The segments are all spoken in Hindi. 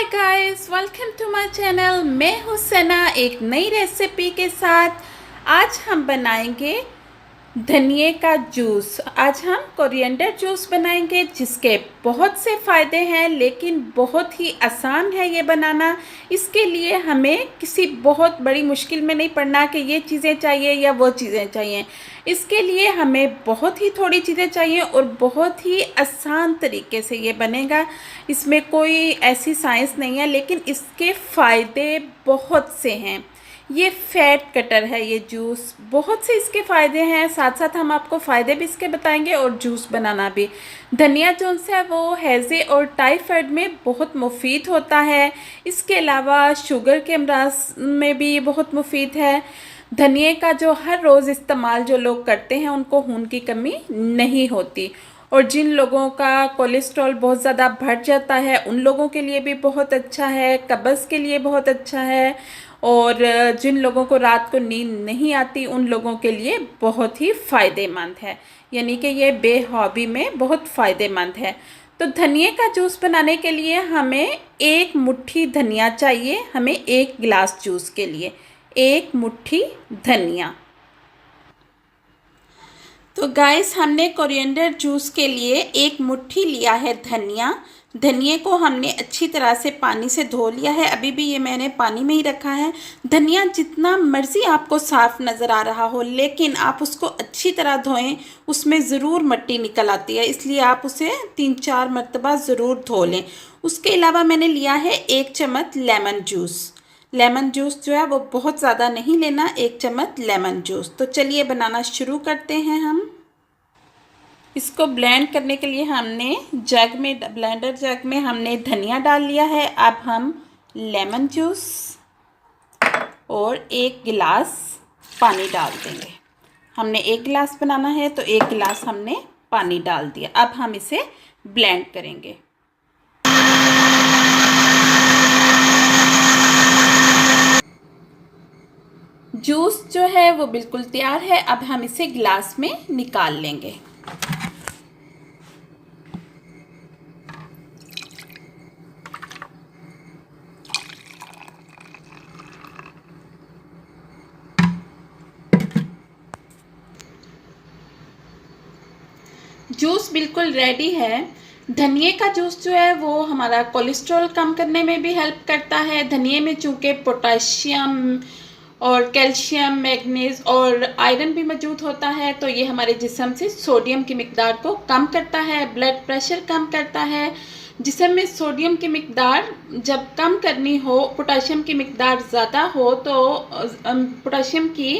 Hi guys, welcome to my channel. मैं हूँ सना एक नई रेसिपी के साथ। आज हम बनाएंगे धनिए का जूस। आज हम कोरिएंडर जूस बनाएंगे जिसके बहुत से फ़ायदे हैं, लेकिन बहुत ही आसान है ये बनाना। इसके लिए हमें किसी बहुत बड़ी मुश्किल में नहीं पड़ना कि ये चीज़ें चाहिए या वो चीज़ें चाहिए। इसके लिए हमें बहुत ही थोड़ी चीज़ें चाहिए और बहुत ही आसान तरीके से ये बनेगा। इसमें कोई ऐसी साइंस नहीं है, लेकिन इसके फ़ायदे बहुत से हैं। ये फैट कटर है ये जूस, बहुत से इसके फ़ायदे हैं। साथ साथ हम आपको फ़ायदे भी इसके बताएंगे और जूस बनाना भी। धनिया जो है वो हैज़े और टाइफाइड में बहुत मुफीद होता है। इसके अलावा शुगर के अमराज में भी बहुत मुफीद है। धनिए का जो हर रोज़ इस्तेमाल जो लोग करते हैं उनको खून की कमी नहीं होती। और जिन लोगों का कोलेस्ट्रॉल बहुत ज़्यादा बढ़ जाता है उन लोगों के लिए भी बहुत अच्छा है, कब्ज़ के लिए बहुत अच्छा है। और जिन लोगों को रात को नींद नहीं आती उन लोगों के लिए बहुत ही फ़ायदेमंद है, यानी कि ये बेहॉबी में बहुत फ़ायदेमंद है। तो धनिए का जूस बनाने के लिए हमें एक मुट्ठी धनिया चाहिए। हमें एक गिलास जूस के लिए एक मुट्ठी धनिया। तो गाइस, हमने कोरिएंडर जूस के लिए एक मुट्ठी लिया है धनिया। धनिए को हमने अच्छी तरह से पानी से धो लिया है। अभी भी ये मैंने पानी में ही रखा है। धनिया जितना मर्ज़ी आपको साफ़ नज़र आ रहा हो, लेकिन आप उसको अच्छी तरह धोएं, उसमें ज़रूर मिट्टी निकल आती है, इसलिए आप उसे 3-4 मरतबा ज़रूर धो लें। उसके अलावा मैंने लिया है 1 चम्मच लेमन जूस। लेमन जूस जो है वो बहुत ज़्यादा नहीं लेना, 1 चम्मच लेमन जूस। तो चलिए बनाना शुरू करते हैं हम। इसको ब्लेंड करने के लिए हमने ब्लेंडर जग में हमने धनिया डाल लिया है। अब हम लेमन जूस और 1 गिलास पानी डाल देंगे। हमने 1 गिलास बनाना है तो 1 गिलास हमने पानी डाल दिया। अब हम इसे ब्लेंड करेंगे। जूस जो है वो बिल्कुल तैयार है। अब हम इसे गिलास में निकाल लेंगे। जूस बिल्कुल रेडी है। धनिए का जूस जो है वो हमारा कोलेस्ट्रॉल कम करने में भी हेल्प करता है। धनिए में चूँकि पोटाशियम और कैल्शियम, मैग्नीज और आयरन भी मौजूद होता है, तो ये हमारे जिस्म से सोडियम की मिकदार को कम करता है, ब्लड प्रेशर कम करता है। जिस्म में सोडियम की मिकदार जब कम करनी हो, पोटाशियम की मिकदार ज़्यादा हो, तो पोटाशियम की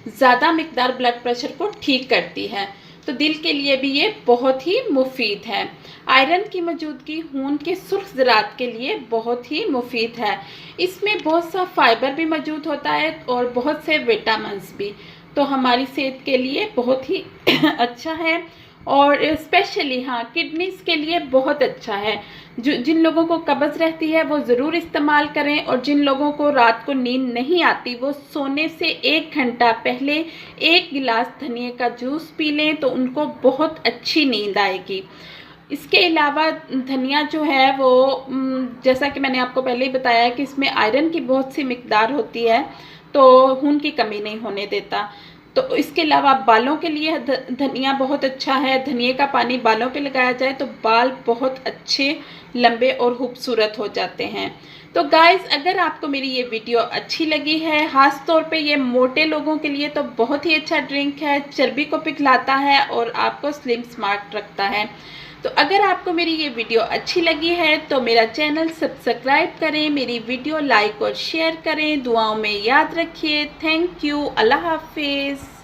ज़्यादा मिकदार ब्लड प्रेशर को ठीक करती है। तो दिल के लिए भी ये बहुत ही मुफीद है। आयरन की मौजूदगी खून के सुर्ख ज़रात के लिए बहुत ही मुफीद है। इसमें बहुत सा फाइबर भी मौजूद होता है और बहुत से विटामिन्स भी, तो हमारी सेहत के लिए बहुत ही अच्छा है। और स्पेशली किडनीज़ के लिए बहुत अच्छा है। जिन लोगों को कब्ज़ रहती है वो ज़रूर इस्तेमाल करें। और जिन लोगों को रात को नींद नहीं आती वो सोने से 1 घंटा पहले 1 गिलास धनिए का जूस पी लें तो उनको बहुत अच्छी नींद आएगी। इसके अलावा धनिया जो है वो जैसा कि मैंने आपको पहले ही बताया कि इसमें आयरन की बहुत सी मिकदार होती है, तो खून की कमी नहीं होने देता। तो इसके अलावा बालों के लिए धनिया बहुत अच्छा है। धनिए का पानी बालों पे लगाया जाए तो बाल बहुत अच्छे, लंबे और खूबसूरत हो जाते हैं। तो गाइस, अगर आपको मेरी ये वीडियो अच्छी लगी है, ख़ास तौर पे ये मोटे लोगों के लिए तो बहुत ही अच्छा ड्रिंक है, चर्बी को पिघलाता है और आपको स्लिम स्मार्ट रखता है। तो अगर आपको मेरी ये वीडियो अच्छी लगी है तो मेरा चैनल सब्सक्राइब करें, मेरी वीडियो लाइक और शेयर करें, दुआओं में याद रखिए। Thank you. अल्लाह हाफिज़।